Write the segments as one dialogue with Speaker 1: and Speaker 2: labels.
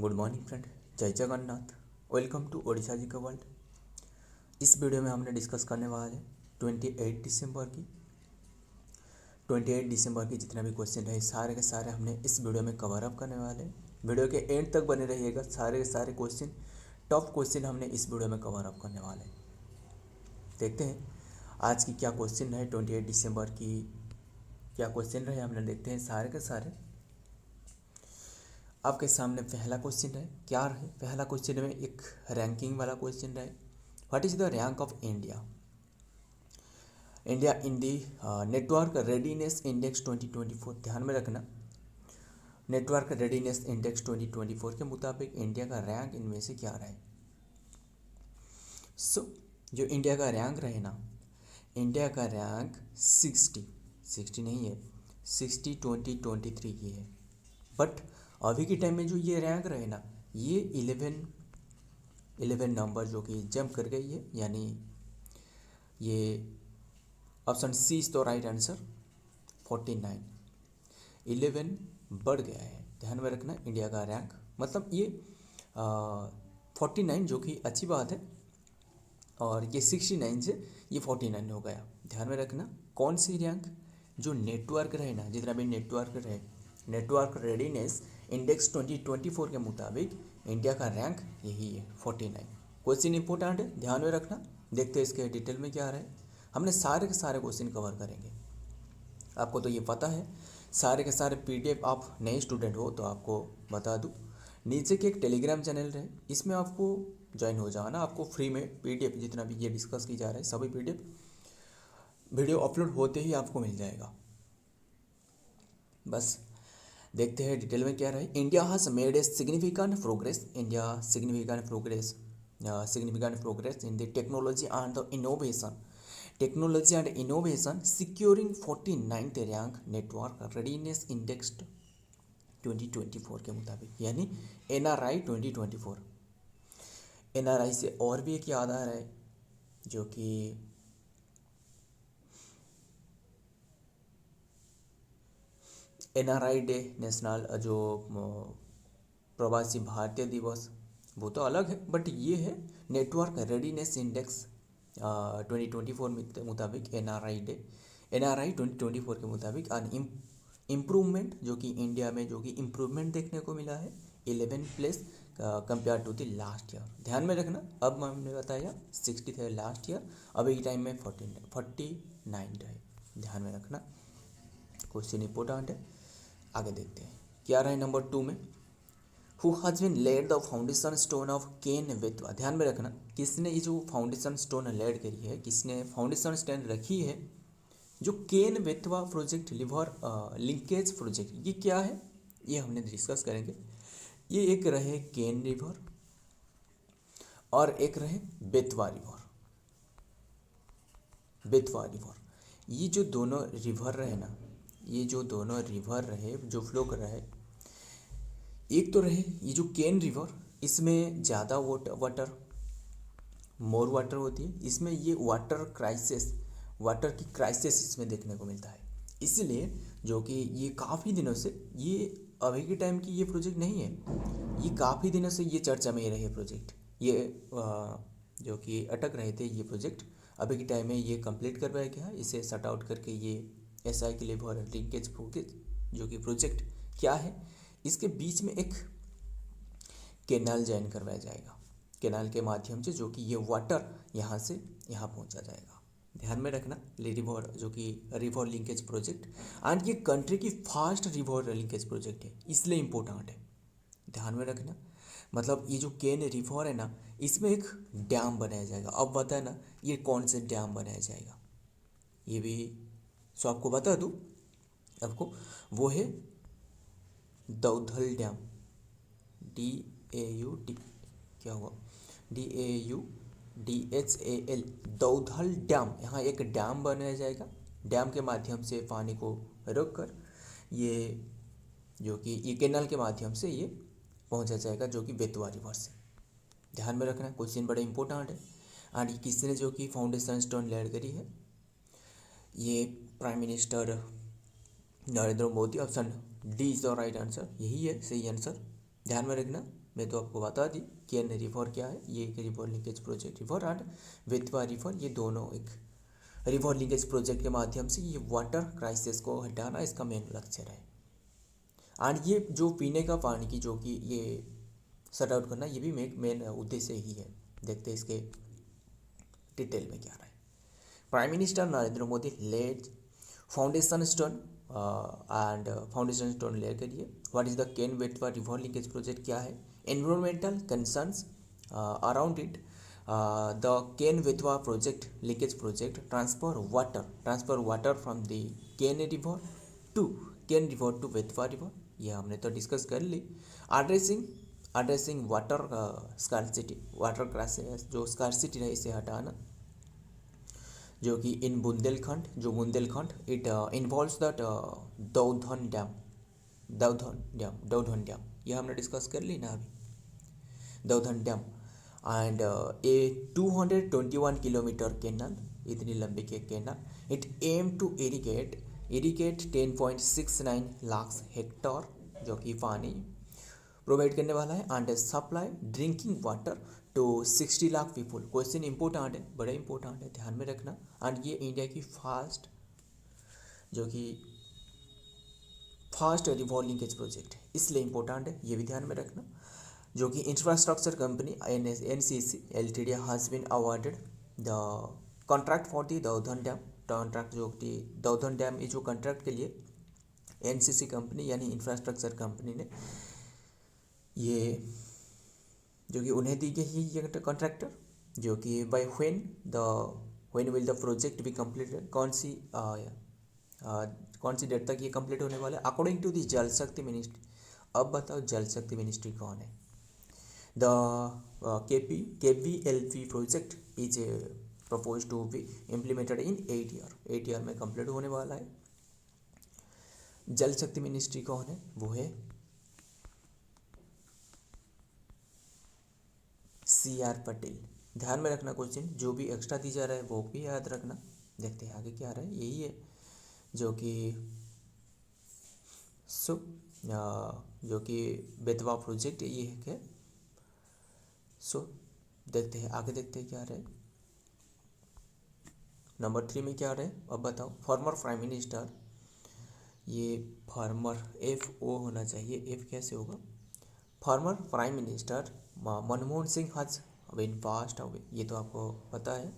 Speaker 1: Good morning friend, जय Jagannath. Welcome to Odisha जी का world. इस वीडियो में हमने डिस्कस करने वाले 28 दिसंबर की जितना भी क्वेश्चन रहे सारे के सारे हमने इस वीडियो में कवर अप करने वाले हैं। वीडियो के एंड तक बने रहिएगा। सारे के सारे क्वेश्चन, टॉप क्वेश्चन हमने इस वीडियो में कवर अप करने वाले हैं। देखते हैं आज की क्या क्वेश्चन रहे, 28 दिसंबर की क्या क्वेश्चन रहे हमने देखते हैं सारे के सारे। आपके सामने पहला क्वेश्चन है, क्या है पहला क्वेश्चन में एक रैंकिंग वाला क्वेश्चन है। What is the rank of India in the network readiness index 2024। ध्यान में रखना, नेटवर्क रेडीनेस इंडेक्स 2024 के मुताबिक इंडिया का रैंक इनमें से क्या रहे। जो इंडिया का रैंक रहे ना, इंडिया का रैंक 60 नहीं है, 60 2023 ये है। बट अभी के टाइम में जो ये रैंक रहे ना, ये 11 नंबर जो कि जंप कर गई है, यानी ये ऑप्शन सी इज तो राइट आंसर। 49 11 बढ़ गया है। ध्यान में रखना, इंडिया का रैंक मतलब ये 49 जो कि अच्छी बात है, और ये 69 से ये 49 हो गया। ध्यान में रखना कौन सी रैंक, जो नेटवर्क रहे ना, जितना भी नेटवर्क रहे, नेटवर्क रेडीनेस इंडेक्स 2024 के मुताबिक इंडिया का रैंक यही है 49। क्वेश्चन इंपॉर्टेंट है, ध्यान में रखना। देखते हैं इसके डिटेल में क्या रहे। हमने सारे के सारे क्वेश्चन कवर करेंगे। आपको तो ये पता है, सारे के सारे पीडीएफ, आप नए स्टूडेंट हो तो आपको बता दूँ, नीचे के एक टेलीग्राम चैनल रहे, इसमें आपको ज्वाइन हो जाना। आपको फ्री में पीडीएफ जितना भी ये डिस्कस की जा रहा है सभी पीडीएफ वीडियो अपलोड होते ही आपको मिल जाएगा। बस देखते हैं डिटेल में क्या रहे। India has made a significant progress in the technology and innovation securing 49th rank network readiness index 2024 के मुताबिक, यानी NRI 2024। NRI से और भी एक याद आ रहा है, जो कि NRI डे, नेशनल जो प्रवासी भारतीय दिवस, वो तो अलग है, बट ये है नेटवर्क रेडीनेस इंडेक्स 2024 के मुताबिक NRI 2024 के मुताबिक इम्प्रूवमेंट, जो कि इंडिया में जो कि इम्प्रूवमेंट देखने को मिला है 11 place compare to the last year. ध्यान में रखना, अब हमने बताया 60 थे लास्ट ईयर, अभी के टाइम में 49 है। ध्यान में रखना, क्वेश्चन इंपॉर्टेंट है। आगे देखते हैं क्या रहे नंबर 2 में। Who has been laid the foundation stone of Ken Betwa. ध्यान में रखना, किसने ये जो फाउंडेशन स्टोन लेड करी है, किसने फाउंडेशन स्टोन रखी है, जो Ken Betwa project, river linkage project, ये क्या है ये हमने डिस्कस करेंगे। ये एक रहे केन रिवर और एक रहे बेतवा रिवर। ये जो दोनों रिवर रहे ना, ये जो दोनों रिवर रहे जो फ्लो कर रहे, एक तो रहे ये जो केन रिवर, इसमें ज़्यादा वाटर मोर वाटर होती है, इसमें ये वाटर की क्राइसिस इसमें देखने को मिलता है। इसलिए जो कि ये काफ़ी दिनों से, ये अभी के टाइम की ये प्रोजेक्ट नहीं है, ये काफ़ी दिनों से ये चर्चा में ही रहे प्रोजेक्ट। ये जो कि अटक रहे थे ये प्रोजेक्ट, अभी के टाइम में ये कंप्लीट करवाया गया, इसे सट आउट करके ये SI के लिए लिंकेज जो कि प्रोजेक्ट क्या है, इसके बीच में एक कैनाल जॉइन करवाया जाएगा। कैनाल के माध्यम से जो कि ये वाटर यहाँ से यहाँ पहुँचा जाएगा। ध्यान में रखना, रिवर जो कि रिवर लिंकेज प्रोजेक्ट, एंड ये कंट्री की फास्ट रिवर लिंकेज प्रोजेक्ट है, इसलिए इम्पोर्टेंट है। ध्यान में रखना, मतलब ये जो केन रिवर है ना, इसमें एक डैम बनाया जाएगा। अब बताए ना ये कौन से डैम बनाया जाएगा, ये भी सो आपको बता दूँ आपको, वो है दौधल डैम, DAUD क्या हुआ, DAUDHAL, दौधल डैम। यहाँ एक डैम बनाया जाएगा, डैम के माध्यम से पानी को रोककर ये जो कि ये कैनाल के माध्यम से ये पहुँचा जाएगा, जो कि बेतवा रिवर से। ध्यान में रखना, क्वेश्चन बड़ा इंपॉर्टेंट है। एंड किसने जो कि फाउंडेशन स्टोन लेड करी है, ये prime minister Narendra Modi. Option D is the right answer, यही है सही आंसर। ध्यान में रखना, मैं तो आपको बता दी केन रिवर क्या है, ये एक river linkage project river and Betwa river, ये दोनों एक रिवर लिंकेज प्रोजेक्ट के माध्यम से ये वाटर क्राइसिस को हटाना इसका मेन लक्ष्य है। एंड ये जो पीने का पानी की जो कि ये सट आउट करना, ये भी मेन उद्देश्य ही है। देखते हैं इसके डिटेल में क्या रहा है। Prime minister Narendra Modi laid foundation stone and foundation stone ले के लिए what is the Ken Betwa river linkage project क्या है, environmental concerns around it, the Ken Betwa project linkage project transfer water from the Ken river to Betwa river, ये हमने तो डिस्कस कर ली। Addressing water scarcity, water crisis जो स्कार्सिटी है इसे हटाना, जो कि in Bundelkhand it involves that Daudhan dam, ये हमने डिस्कस कर ली ना अभी, Daudhan dam and a 221 kilometre canal, इतनी लंबी के canal, it aim to irrigate 10.69 lakh hectare जो कि पानी प्रोवाइड करने वाला है and supply drinking water to 60 lakh people. Question important है, बड़ा इंपॉर्टेंट है, ध्यान में रखना। एंड ये इंडिया की फास्ट रिवर लिंकेज प्रोजेक्ट है, इसलिए इंपॉर्टेंट है, ये भी ध्यान में रखना। जो कि infrastructure company NCC LTD has been awarded the contract for the Daudhan dam, contract जो कि दौधन डैम ये जो कॉन्ट्रैक्ट के लिए NCC कंपनी यानी इंफ्रास्ट्रक्चर कंपनी ने ये जो कि उन्हें दी गई है ये कॉन्ट्रैक्टर, जो कि by when will the project be completed, कौन सी डेट तक ये कंप्लीट होने वाला है अकॉर्डिंग टू द जल शक्ति मिनिस्ट्री। अब बताओ जल शक्ति मिनिस्ट्री कौन है। The KVLP project is propose to be implemented in 8 year में कंप्लीट होने वाला है। जल शक्ति मिनिस्ट्री कौन है, वो है CR पटेल। ध्यान में रखना, क्वेश्चन जो भी एक्स्ट्रा दी जा रहा है वो भी याद रखना। देखते हैं आगे क्या आ रहा है, यही है जो कि बेतवा प्रोजेक्ट ये है। देखते हैं आगे, देखते हैं क्या आ रहा है। नंबर 3 में क्या आ रहा है अब बताओ। फॉर्मर प्राइम मिनिस्टर, ये फॉर्मर FO होना चाहिए, F कैसे होगा। Farmer prime minister Manmohan Singh हज बीन पास्ट अवे, ये तो आपको पता है,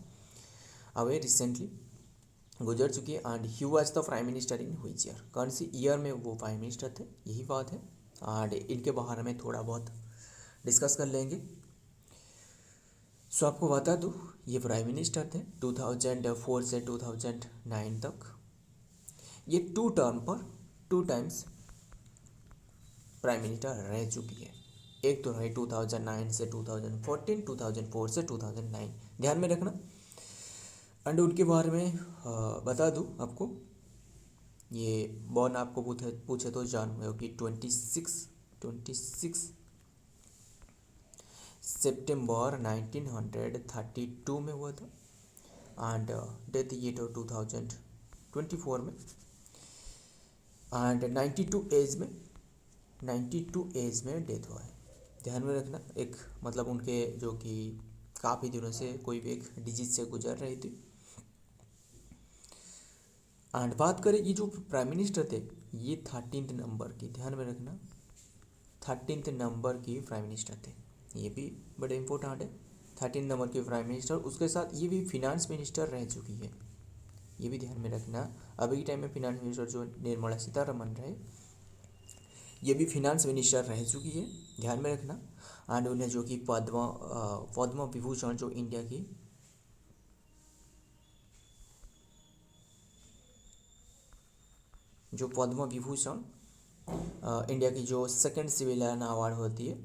Speaker 1: अवे रिसेंटली गुजर चुकी है। And he was the prime minister in which year, कौन सी ईयर में वो प्राइम मिनिस्टर थे, यही बात है। एंड इनके बारे में थोड़ा बहुत डिस्कस कर लेंगे। सो आपको बता दूँ ये प्राइम मिनिस्टर थे 2004 से 2009 तक। ये 2 टर्म पर 2 टाइम्स प्राइम मिनिस्टर रह चुकी है। एक तो रहे 2009 से 2014, 2004 से 2009, ध्यान में रखना। एंड उनके बारे में बता दूँ आपको, ये बॉर्न आपको पूछे तो जान हो कि 26 सितंबर 1932 में हुआ था। एंड डेथ ये तो 2024 में। एंड 92 एज में डेथ हुआ है, ध्यान में रखना। एक मतलब उनके जो कि काफ़ी दिनों से कोई भी एक डिजीज से गुजर रही थी। एंड बात करें ये जो प्राइम मिनिस्टर थे ये 13th नंबर की, ध्यान में रखना, 13th नंबर की प्राइम मिनिस्टर थे, ये भी बड़े इंपॉर्टेंट है। 13 नंबर के प्राइम मिनिस्टर, उसके साथ ये भी फिनांस मिनिस्टर रह चुकी है, ये भी ध्यान में रखना। अभी के टाइम में फिनांस मिनिस्टर जो निर्मला सीतारमण रहे, ये भी फिनांस मिनिस्टर रह चुकी है, ध्यान में रखना। एंड उन्हें जो कि पद्म विभूषण जो इंडिया की पद्म विभूषण इंडिया की जो सेकंड सिविलियन अवार्ड होती है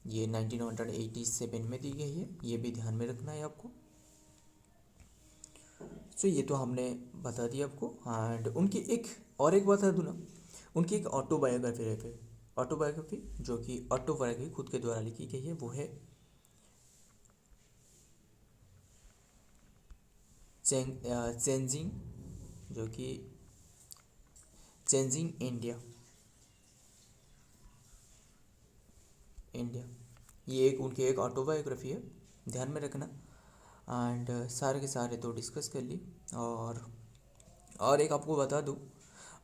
Speaker 1: ये 1987 में दी गई है, ये भी ध्यान में रखना है आपको। सो ये तो हमने बता दिया आपको। एंड उनकी एक बता दूँ ना, उनकी एक ऑटोबायोग्राफी जो कि ऑटोबायोग्राफी खुद के द्वारा लिखी गई है, वो है चेंजिंग इंडिया। इंडिया। ये एक उनकी एक ऑटोबायोग्राफी है, ध्यान में रखना। एंड सारे के सारे तो डिस्कस कर ली। और एक आपको बता दूँ,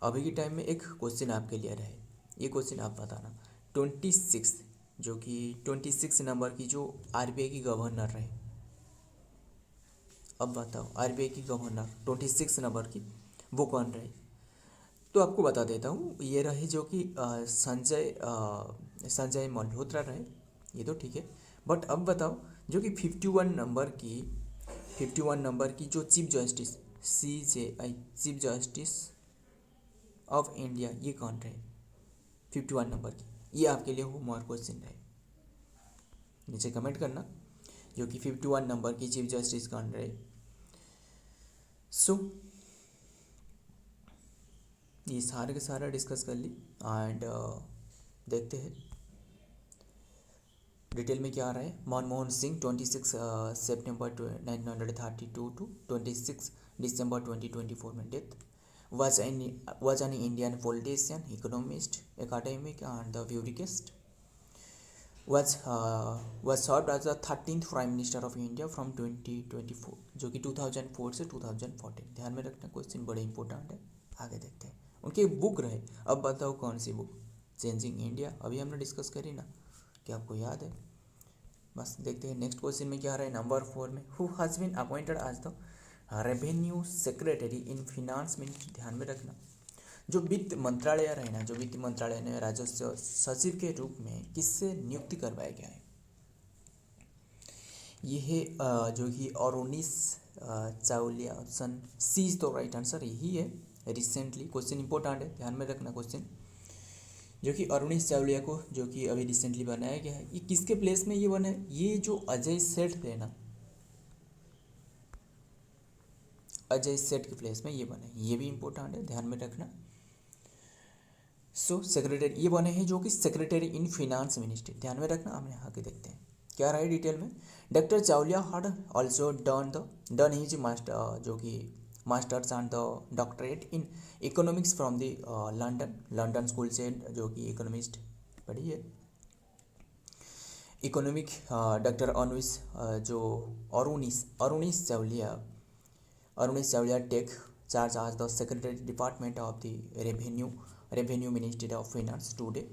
Speaker 1: अभी के टाइम में एक क्वेश्चन आपके लिए रहे, ये क्वेश्चन आप बताना। 26 जो कि 26 नंबर की जो आरबीआई की गवर्नर रहे, अब बताओ आरबीआई की गवर्नर 26 नंबर की वो कौन रहे? तो आपको बता देता हूँ, ये रहे जो कि संजय मल्होत्रा रहे, ये तो ठीक है। बट अब बताओ जो कि 51 नंबर की जो chief justice CJI chief justice of India, ये कौन रहे 51 नंबर की? ये आपके लिए होमवर्क क्वेश्चन रहे, नीचे कमेंट करना जो कि 51 नंबर की चीफ जस्टिस कौन रहे। सो ये सारे के सारा डिस्कस कर ली। एंड देखते हैं डिटेल में क्या आ रहा है। मनमोहन सिंह 26 सितंबर 1932 टू 26 दिसंबर 2024 में death. was an Indian politician, economist, academic and the bureaucrat. Was served as the 13th Prime Minister of India from 2024, जो कि 2004 से 2014। ध्यान में रखना, क्वेश्चन बड़े इंपॉर्टेंट है। आगे देखते हैं, उनकी एक बुक रहे, अब बताओ कौन सी बुक? चेंजिंग इंडिया, अभी हमने डिस्कस करी ना, क्या आपको याद है? बस देखते हैं नेक्स्ट क्वेश्चन में क्या रहा है। नंबर 4 में, who has been appointed as the revenue secretary in finance ministry. ध्यान में रखना, जो वित्त मंत्रालय रहे ना, जो वित्त मंत्रालय ने राजस्व सचिव के रूप में किससे नियुक्ति करवाया गया है? ये है जो कि Arunish Chawalia. Option C is तो राइट आंसर, यही है। रिसेंटली क्वेश्चन इंपॉर्टेंट है, ध्यान में रखना क्वेश्चन, जो कि अरुणीश चावलिया को जो कि अभी रिसेंटली बनाया गया है। ये किसके प्लेस में ये बना है? ये जो अजय सेठ थे ना, अजय सेठ के प्लेस में ये बने, ये भी इंपॉर्टेंट है, ध्यान में रखना। सो सेक्रेटरी ये बने हैं जो कि सेक्रेटरी इन फिनांस मिनिस्ट्री, ध्यान में रखना। हम यहाँ के देखते हैं क्या रहा है डिटेल में। Doctor Chawlia had also done his master जो कि masters and the doctorate in economics from the London school से, जो कि इकोनॉमिस्ट पढ़ी है। इकोनॉमिक डॉक्टर जो Arunish Chawlia take charge as the secretary department of the revenue ministry of finance today.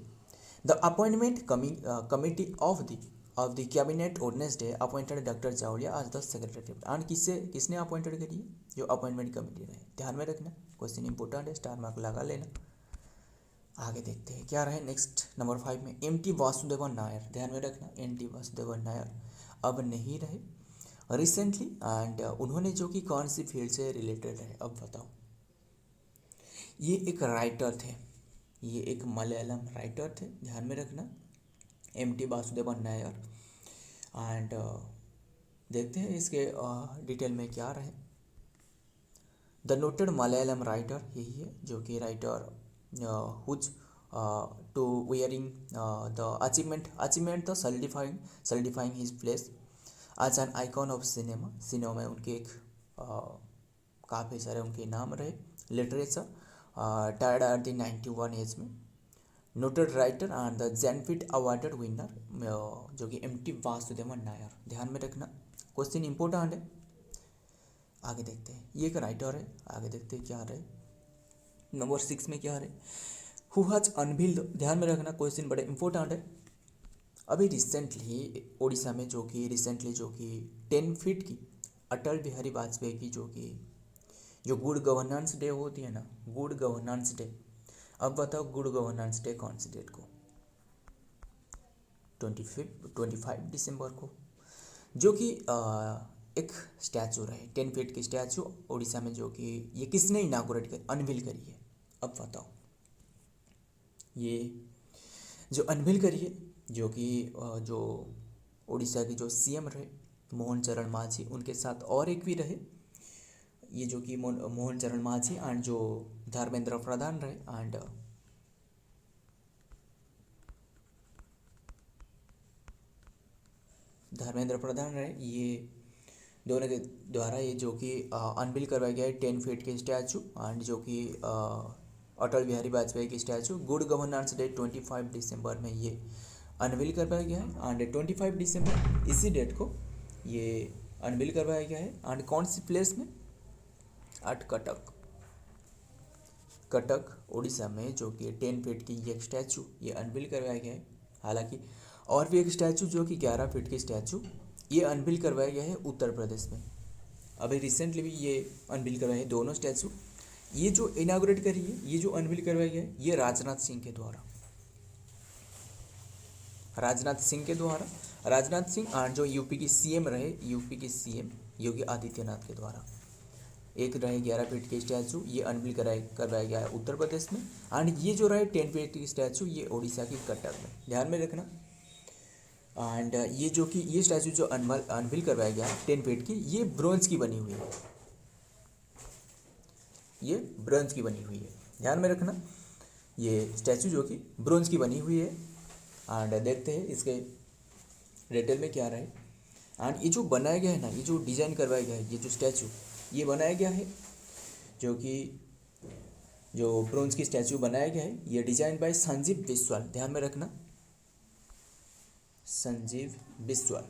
Speaker 1: The appointment committee of the cabinet Wednesday appointed Dr. Chawalia as the secretary। and किसने appointed करी है? जो अपॉइंटमेंट कमेटी रहे, ध्यान में रखना, question important है, star mark लगा लेना। आगे देखते हैं क्या रहे नेक्स्ट। नंबर 5 में MT वासुदेवन नायर, ध्यान में रखना, MT वासुदेवन नायर अब नहीं रहे रिसेंटली। एंड उन्होंने जो कि कौन सी फील्ड से रिलेटेड है, अब बताओ। ये एक राइटर थे, ये एक मलयालम राइटर थे, ध्यान में रखना, MT वासुदेवन नायर। एंड देखते हैं इसके डिटेल में क्या रहे। द नोटेड मलयालम राइटर यही है, जो कि writer whose towering the achievement the solidifying his place as an icon of cinema में उनके एक काफ़ी सारे उनके नाम रहे। Literature tired at the 91 age में। Noted writer and the Jnanpith awarded winner जो कि MT वासुदेवन नायर, ध्यान में रखना, क्वेश्चन इंपॉर्टेंट है। आगे देखते हैं, ये एक राइटर है, आगे देखते हैं क्या रहे। नंबर 6 में क्या रहे, हु हैज अनवील्ड, ध्यान में रखना, क्वेश्चन बड़े इंपॉर्टेंट है। अभी रिसेंटली उड़ीसा में जो कि 10 फीट की अटल बिहारी वाजपेयी की जो गुड गवर्नेंस डे होती है ना, गुड गवर्नेंस डे, अब बताओ गुड गवर्नेंस डे कौन सी डेट को? 25 दिसंबर को, जो कि एक स्टैचू रहे 10 फीट की स्टैचू उड़ीसा में, जो कि ये किसने इनागोरेट कर अनवील करी है, अब बताओ। ये जो अनवील करी है, जो कि जो उड़ीसा के जो CM रहे मोहन चरण मांझी, उनके साथ और एक भी रहे, ये जो कि मोहन चरण मांझी एंड जो धर्मेंद्र प्रधान रहे। एंड धर्मेंद्र प्रधान रहे, ये दोनों के द्वारा ये जो कि अनवील करवाया गया है 10 फीट के स्टैचू, एंड जो कि अटल बिहारी वाजपेयी की स्टैचू गुड गवर्नेंस डे 25 दिसंबर में ये अनवील करवाया गया है। एंड 25 दिसंबर इसी डेट को ये अनवील करवाया गया है। एंड कौन सी प्लेस में? एट कटक, कटक उड़ीसा में, जो कि 10 फीट की ये स्टैचू ये अनवील करवाया गया है। हालांकि और भी एक स्टैचू जो कि 11 फीट की स्टैचू ये अनवील करवाया गया है उत्तर प्रदेश में। अभी रिसेंटली भी ये अनवील करवाए हैं दोनों स्टैचू। ये जो इनाग्रेट करी है, ये जो अनवील करवाया गया है, ये राजनाथ सिंह के द्वारा, राजनाथ सिंह के द्वारा, राजनाथ सिंह और जो यूपी की सीएम रहे, यूपी की सीएम योगी आदित्यनाथ के द्वारा एक रहे 11 फीट की स्टैचू ये अनवील करवाया गया है उत्तर प्रदेश में। एंड ये जो रहे 10 फीट की स्टैचू ये उड़ीसा की कटक में, ध्यान में रखना। एंड ये जो कि ये स्टैचू जो अनवील करवाया गया है 10 फीट की, ये ब्रोंज की बनी हुई है, ये ब्रोंज की बनी हुई है, ध्यान में रखना। ये स्टैचू जो कि ब्रोंज की बनी हुई है। एंड देखते हैं इसके डिटेल में क्या रहे। एंड ये जो बनाया गया है ना, ये जो डिज़ाइन करवाया गया है, ये जो स्टैचू ये बनाया गया है, जो कि जो ब्रोंज की स्टैचू बनाया गया है, ये डिजाइन बाय संजीव बिस्वाल, ध्यान में रखना, संजीव बिस्वाल,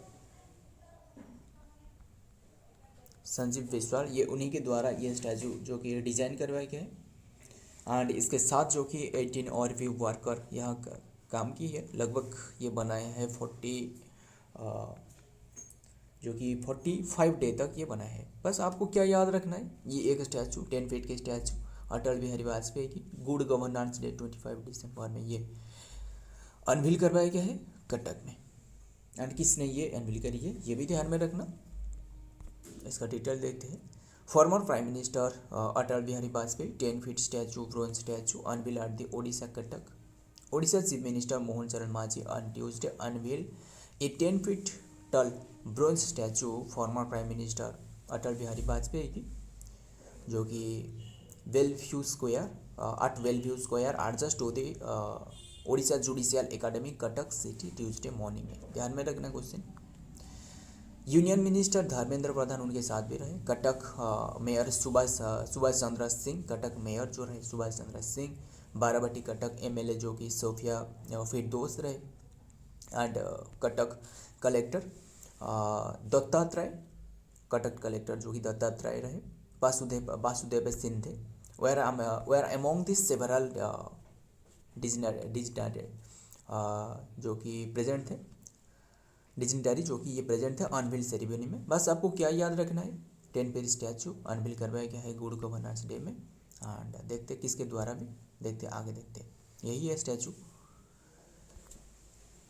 Speaker 1: संजीव बिस्वाल, ये उन्हीं के द्वारा ये स्टैचू जो कि डिजाइन करवाया गया है। एंड इसके साथ जो कि 18 और भी वर्कर यहाँ काम की है, लगभग ये बनाया है 45 डे तक ये बना है। बस आपको क्या याद रखना है, ये एक स्टैचू 10 फीट के स्टैचू अटल बिहारी वाजपेयी की गुड गवर्नेंस डे 25 दिसंबर में ये अनवील करवाया गया है कटक में। एंड किसने ये अनवील करी है ये भी ध्यान में रखना। इसका डिटेल देखते हैं। Farmer prime minister Atal Bihari Vajpayee 10 feet statue bronze statue unveil at the Odisha Cuttack. Odisha Chief Minister Mohan Charan Majhi on Tuesday unveiled a 10 feet tall bronze statue former Prime Minister Atal Bihari Vajpayee की, जो कि Bellevue square adjacent to the Odisha judicial academy Cuttack city Tuesday morning में, ध्यान में रखना question. Union minister Dharmendra Pradhan उनके साथ भी रहे। कटक मेयर सुभाष चंद्र सिंह, कटक मेयर जो रहे सुभाष चंद्र सिंह। बाराबटी कटक एमएलए जो कि सोफिया फिरदौस रहे। And Cuttack collector Dattatreya, Cuttack collector जो कि दत्तात्रेय रहे। Vasudev Sindhe were among this several डिजिटरी जो कि प्रेजेंट थे, डिजिटरी जो कि ये प्रेजेंट थे अनवील सेरेमनी में। बस आपको क्या याद रखना है, 10 फीट स्टैचू अनवील करवाया गया है गुड गवर्नेंस डे में। एंड देखते किसके द्वारा भी, देखते आगे देखते, यही है स्टैचू।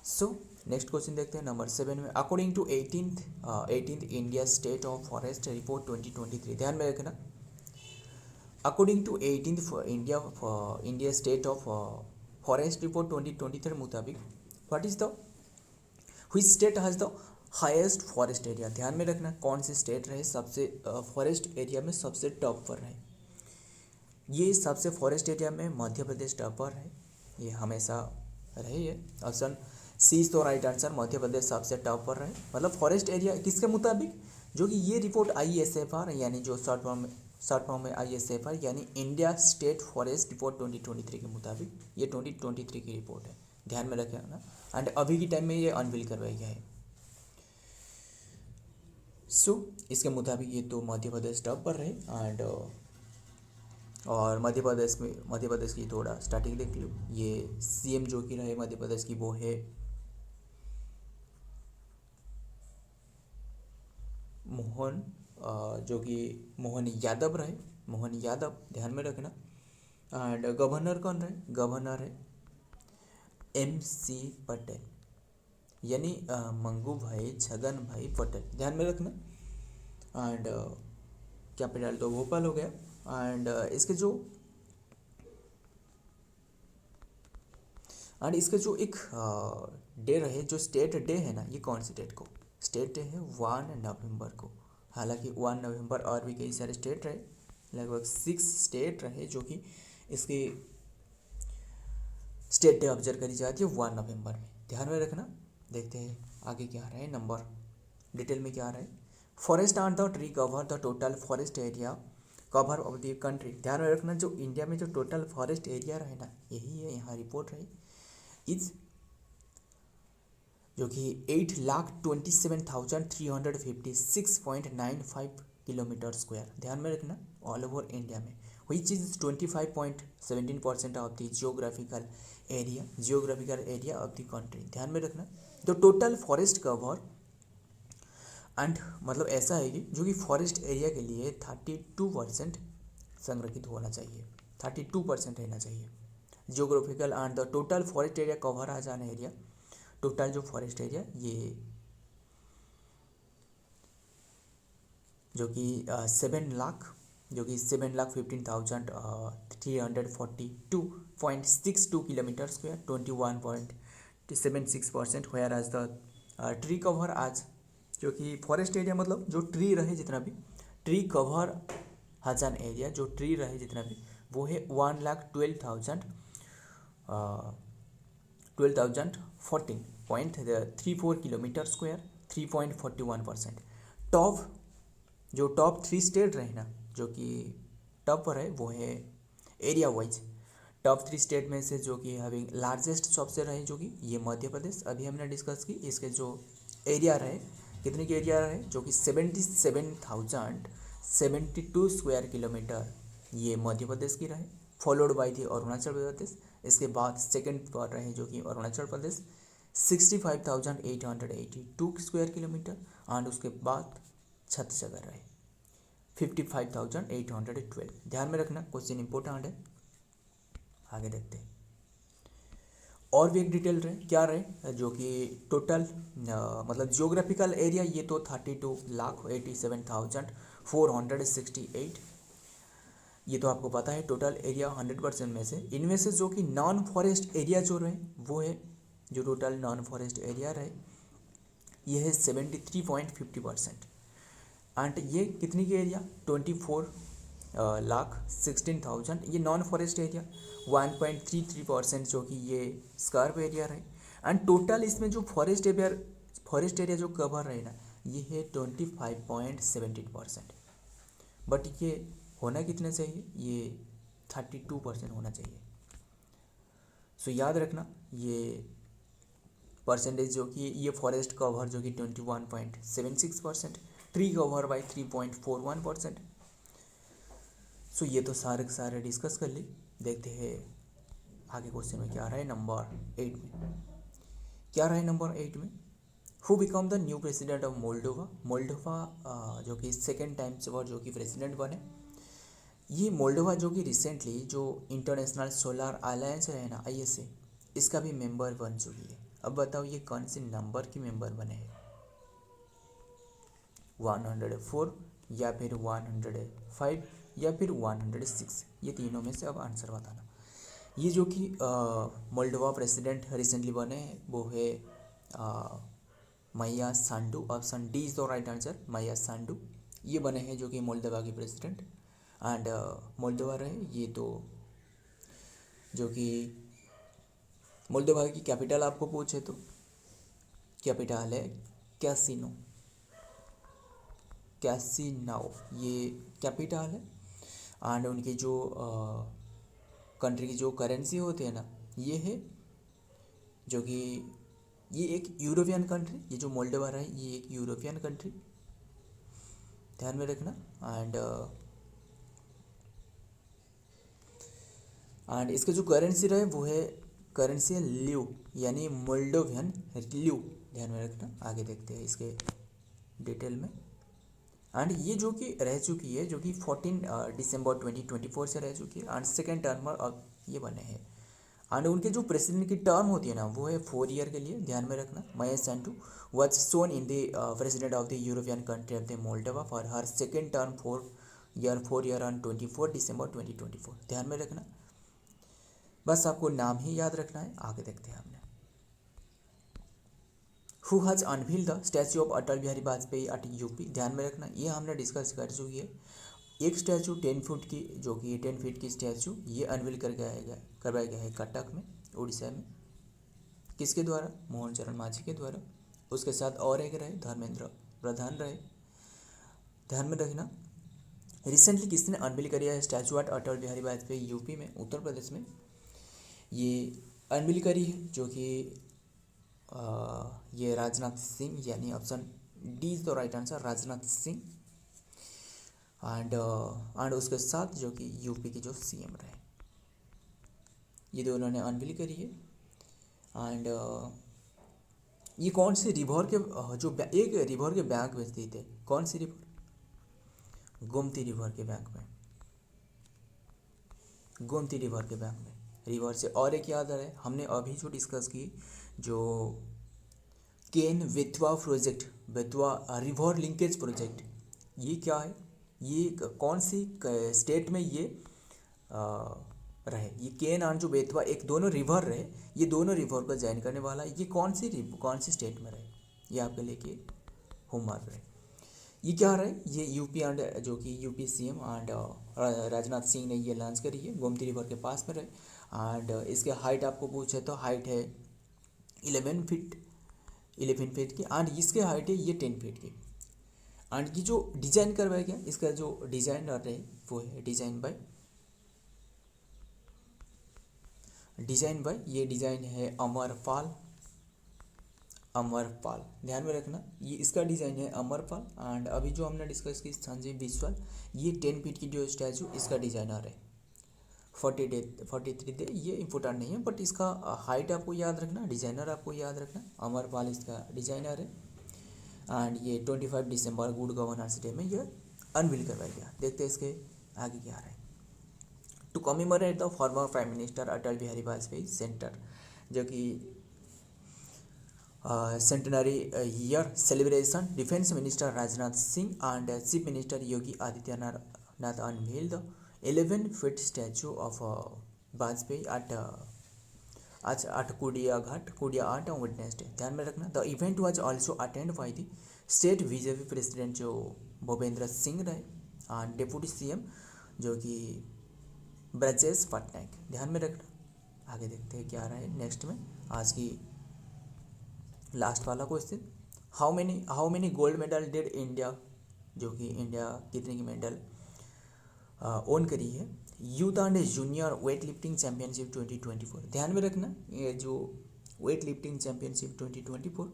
Speaker 1: सो नेक्स्ट क्वेश्चन देखते हैं नंबर 7 में। According to 18th India state of forest report 2023, ध्यान में रखना। According to 18th India state of forest report 2023 मुताबिक what is the which state has the highest forest area, ध्यान में रखना कौन से स्टेट रहे सबसे फॉरेस्ट एरिया में सबसे टॉप पर रहे। ये सबसे फॉरेस्ट एरिया में मध्य प्रदेश टॉप पर है, ये हमेशा रहे है। ऑप्शन सी इज तो राइट आंसर, मध्य प्रदेश सबसे टॉप पर रहे। मतलब फॉरेस्ट एरिया किसके मुताबिक, जो कि ये रिपोर्ट ISFR यानी जो शॉर्ट फॉर्म में ISFR यानी इंडिया स्टेट फॉरेस्ट रिपोर्ट 2023 के मुताबिक, ये 2023 की रिपोर्ट है, ध्यान में रखें ना। एंड अभी के टाइम में ये अनवील करवाया गया है। सो इसके मुताबिक ये तो मध्य प्रदेश टॉप पर रहे। एंड और मध्य प्रदेश की थोड़ा स्टार्टिंग देख लो। ये सीएम जो कि रहे मध्य प्रदेश की वो है मोहन, जो कि मोहन यादव रहे, मोहन यादव, ध्यान में रखना। एंड गवर्नर कौन रहे, गवर्नर है MC पटेल यानी मंगू भाई छगन भाई पटेल, ध्यान में रखना। एंड कैपिटल तो भोपाल हो गया। एंड इसके जो एक डे रहे, जो स्टेट डे है ना, ये कौन से डेट को स्टेट डे है 1 नवंबर को। हालांकि 1 नवंबर और भी कई सारे स्टेट रहे, लगभग 6 स्टेट रहे जो कि इसकी स्टेट डे ऑब्जर्व करी जाती है 1 नवंबर में, ध्यान में रखना। देखते हैं आगे क्या रहे, नंबर डिटेल में क्या रहे। Forest and the tree cover the total forest area cover of the country, ध्यान में रखना। जो इंडिया में जो टोटल फॉरेस्ट एरिया रहे ना, यही है यहाँ रिपोर्ट रही, इज जो कि 8,27,356.95 किलोमीटर स्क्वायर। ध्यान में रखना ऑल ओवर इंडिया में, which is 25.17% of the geographical area of the country. ध्यान में रखना। तो टोटल फॉरेस्ट कवर एंड मतलब ऐसा है कि जो कि फॉरेस्ट एरिया के लिए 32% संरक्षित होना चाहिए, 32% रहना चाहिए geographical and the total forest area cover आ जाना एरिया। टोटल जो फॉरेस्ट एरिया ये जो कि 7,00,000 जो कि 7,15,342.62 kilometre square, 21.76%। Whereas the tree cover आज जो कि फॉरेस्ट एरिया मतलब जो ट्री रहे जितना भी ट्री कवर हजान एरिया जो ट्री रहे जितना भी वो है 1,12,014.34 किलोमीटर स्क्वायर, 3.41%। टॉप जो टॉप 3 स्टेट रहे ना जो कि टॉप पर है वो है एरिया वाइज। टॉप 3 स्टेट में से जो कि हैविंग लार्जेस्ट सबसे रहे जो कि ये मध्य प्रदेश, अभी हमने डिस्कस की। इसके जो एरिया रहे कितने के एरिया रहे जो कि 77,072 स्क्वायर किलोमीटर ये मध्य प्रदेश की रहे, फॉलोड बाई थी अरुणाचल प्रदेश। इसके बाद सेकंड पर रहे जो कि Arunachal Pradesh 65,882 square kilometre and उसके बाद छत्तीसगढ़ रहे 55,812। ध्यान में रखना क्वेश्चन इंपॉर्टेंट है। आगे देखते हैं और भी एक डिटेल रहे क्या रहे जो कि टोटल मतलब जियोग्राफिकल एरिया ये तो 32,87,468 ये तो आपको पता है टोटल एरिया 100% में से। इनमें से जो कि नॉन फॉरेस्ट एरिया जो रहे वो है जो टोटल नॉन फॉरेस्ट एरिया रहे ये है 73.50%। एंड ये कितनी की एरिया 24,16,000 ये नॉन फॉरेस्ट एरिया, 1.33% जो कि ये स्कार्प एरिया रहे। एंड टोटल इसमें जो फॉरेस्ट एरिया जो कवर रहे ना ये है 25.17%। बट ये होना कितना चाहिए ये 32% होना चाहिए। सो याद रखना ये परसेंटेज जो कि ये फॉरेस्ट कवर जो कि 21.76%, ट्री कवर बाई 3.41%। सो ये तो सारे के सारे डिस्कस कर ली। देखते हैं आगे क्वेश्चन में क्या रहा है नंबर 8 में। क्या रहा है नंबर 8 में, who become the new president of Moldova. Moldova जो कि सेकेंड टाइम से जो कि प्रेसिडेंट बने। ये मोल्डोवा जो कि रिसेंटली जो इंटरनेशनल सोलर अलायंस है ना ISA इसका भी मेंबर बन चुकी है। अब बताओ ये कौन से नंबर की मेंबर बने हैं, 104 या फिर 105 या फिर 106, ये तीनों में से अब आंसर बताना। ये जो कि मोल्डोवा प्रेसिडेंट रिसेंटली बने हैं वो है Maia Sandu. Option D is the right answer, Maia Sandu ये बने हैं जो कि मोल्डोवा के प्रेसिडेंट। एंड मोल्डोवा रहे ये तो जो कि मोल्डोवा की कैपिटल आपको पूछे तो कैपिटल है कैसिनो, कैसिनाओ ये कैपिटल है। एंड उनकी जो कंट्री की जो करेंसी होती है ना ये है जो कि ये एक यूरोपियन कंट्री, ये जो मोल्डोवा है ये एक यूरोपियन कंट्री, ध्यान में रखना। एंड इसका जो करेंसी रहे वो है करेंसी है ल्यू यानी मोल्डोवियन ल्यू, ध्यान में रखना। आगे देखते हैं इसके डिटेल में। एंड ये जो कि रह चुकी है जो कि 14 दिसंबर 2024 से रह चुकी है एंड सेकेंड टर्म अब ये बने हैं। एंड उनके जो प्रेसिडेंट की टर्म होती है ना वो है 4 ईयर के लिए, ध्यान में रखना। Maia Sandu was sworn in the president of the European country of the Moldova for her second term 4 year on 24 December 2024, ध्यान में रखना। बस आपको नाम ही याद रखना है। आगे देखते हैं हमने who has unveil the statue of Atal Bihari Vajpayee at UP, ध्यान में रखना। ये हमने डिस्कस कर चुकी है। एक स्टैचू 10 फुट की जो कि 10 फीट की स्टैचू ये अनवील करवाया गया है कटक में उड़ीसा में। किसके द्वारा, मोहन चरण मांझी के द्वारा। उसके साथ और एक रहे धर्मेंद्र प्रधान रहे, ध्यान में रखना। रिसेंटली किसने अनवील किया है स्टैचू एट अटल बिहारी वाजपेयी यूपी में उत्तर प्रदेश में, ये अनवील करी है जो कि ये राजनाथ सिंह, यानी option D is the right answer, Rajnath Singh. And उसके साथ जो कि यूपी के जो सीएम रहे, ये दोनों ने अनवील करी है। एंड ये कौन सी रिवर के एक रिवर के बैंक में स्थित है, कौन सी रिवर? गोमती रिवर के बैंक में, गोमती रिवर के बैंक में रिवर से। और एक याद रहे, हमने अभी जो डिस्कस की, जो Ken Betwa project, Betwa river linkage project, ये क्या है? ये कौन सी स्टेट में ये रहे? ये केन और जो बेतवा एक दोनों रिवर रहे, ये दोनों रिवर को ज्वाइन करने वाला है। ये कौन सी स्टेट में रहे? ये आपके लेके होमवर्क रहे। ये क्या रहे? ये यूपी एंड जो कि UP CM and Rajnath Singh ने ये लॉन्च करी है, गोमती रिवर के पास में रहे। एंड इसके हाइट आपको पूछे तो हाइट है 11 फीट की, एंड इसके हाइट है ये 10 फीट की। एंड ये जो डिज़ाइन करवाया गया, इसका जो डिज़ाइनर रहे वो है डिज़ाइन बाय ये डिज़ाइन है अमरपाल, ध्यान में रखना, ये इसका डिज़ाइन है अमरपाल। एंड अभी जो हमने डिस्कस की संजीव बिस्वाल, ये 10 फीट की जो स्टैचू, इसका डिज़ाइनर है। 43 डे, ये इंपॉर्टेंट नहीं है, बट इसका हाइट आपको याद रखना, डिज़ाइनर आपको याद रखना, अमरपाल इसका डिज़ाइनर है। एंड ये 25 दिसंबर गुड गवर्नेंस डे में ये अनवील करवाया गया। देखते हैं इसके आगे क्या रहे। To commemorate the former prime minister Atal Bihari Vajpayee centre, जो कि centenary year celebration, defence minister Rajnath Singh and chief minister Yogi Adityanath unveil the 11 feet statue of Vajpayee at Kudiya आर्ट on Wednesday। ध्यान में रखना, the event was also attend by the state BJP president जो भूपेंद्र सिंह रहे, and deputy CM जो कि ब्रजेश पटनायक। ध्यान में रखना। आगे देखते हैं क्या रहा है नेक्स्ट में। आज की लास्ट वाला question, how many gold medal did India, जो कि इंडिया कितने की मेडल ओन करी है youth and junior wait lifting championship 2024। ध्यान में रखना, ये जो वेट लिफ्टिंग चैंपियनशिप 2024,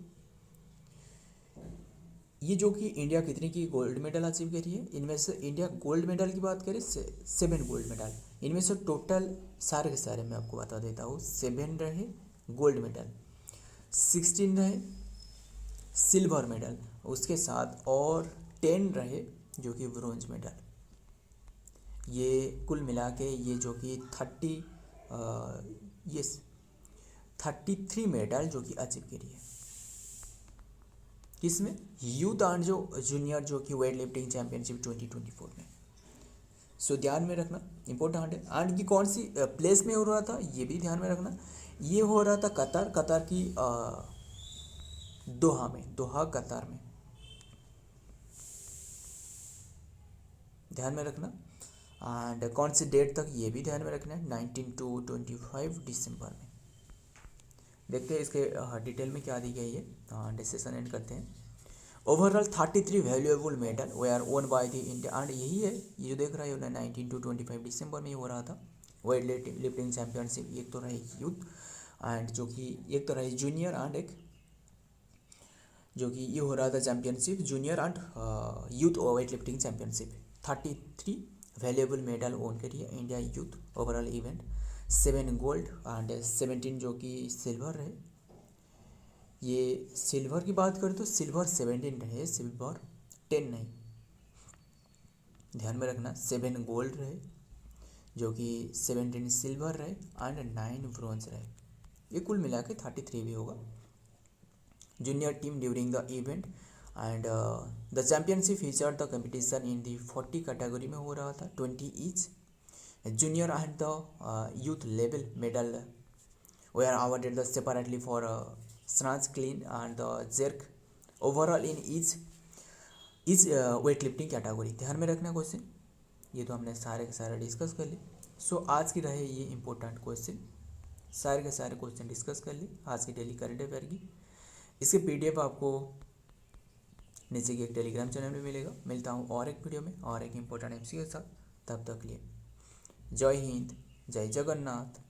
Speaker 1: ये जो कि इंडिया कितने की गोल्ड मेडल अचीव करी है, इनमें से इंडिया गोल्ड मेडल की बात करें 7 गोल्ड मेडल, इनमें से टोटल सारे के सारे मैं आपको बता देता हूँ। 7 रहे गोल्ड मेडल, 16 रहे सिल्वर मेडल, उसके साथ और 10 रहे जो कि ब्रोंज मेडल। ये कुल मिला के ये जो कि 33 मेडल जो कि अचीव करी है, किसमें? यूथ एंड जो जूनियर जो कि वेट लिफ्टिंग चैंपियनशिप 2024 में। सो ध्यान में रखना, इंपॉर्टेंट है। एंड ये कौन सी प्लेस में हो रहा था, ये भी ध्यान में रखना। ये हो रहा था कतार की दोहा कतार में। ध्यान में रखना। एंड कौन सी डेट तक, ये भी ध्यान में रखना है, 19 to 25 दिसंबर में। देखते हैं इसके डिटेल में क्या दी गई है। डिस्कशन एंड करते हैं। Overall 33 valuable medal were our own by the India, and यही है ये जो देख रहे हो ना, 19 to 25 दिसंबर में ही हो रहा था वेट लिफ्टिंग चैंपियनशिप। एक तो रहे यूथ एंड जो कि एक तो रहे जूनियर, एंड एक जो कि ये हो रहा था championship junior and youth weight lifting championship. 33 valuable medal won करिए India youth overall event, 7 gold and 17 जो कि सिल्वर है। ये सिल्वर की बात करें तो सिल्वर 17 रहे, सिल्वर 10 नहीं। ध्यान में रखना, 7 गोल्ड रहे जो कि 17 सिल्वर रहे एंड 9 ब्रॉन्ज रहे। ये कुल मिला के 33 भी होगा। Junior team during the event and the championship feature the competition in the 40 category में हो रहा था, 20 each. Junior and the youth level medal were are awarded the separately for snatch, clean and the jerk overall in each weightlifting category. ध्यान में रखना question, ये तो हमने सारे के सारे डिस्कस कर लिए। सो आज की रहे ये इंपॉर्टेंट क्वेश्चन, सारे के सारे क्वेश्चन डिस्कस कर लिए आज की डेली करंट अफेयर की। इसके पीडीएफ आपको नीचे के एक टेलीग्राम चैनल में मिलेगा। मिलता हूँ और एक वीडियो में और एक इम्पोर्टेंट एमसी के साथ। तब तक लिए जय हिंद, जय जगन्नाथ।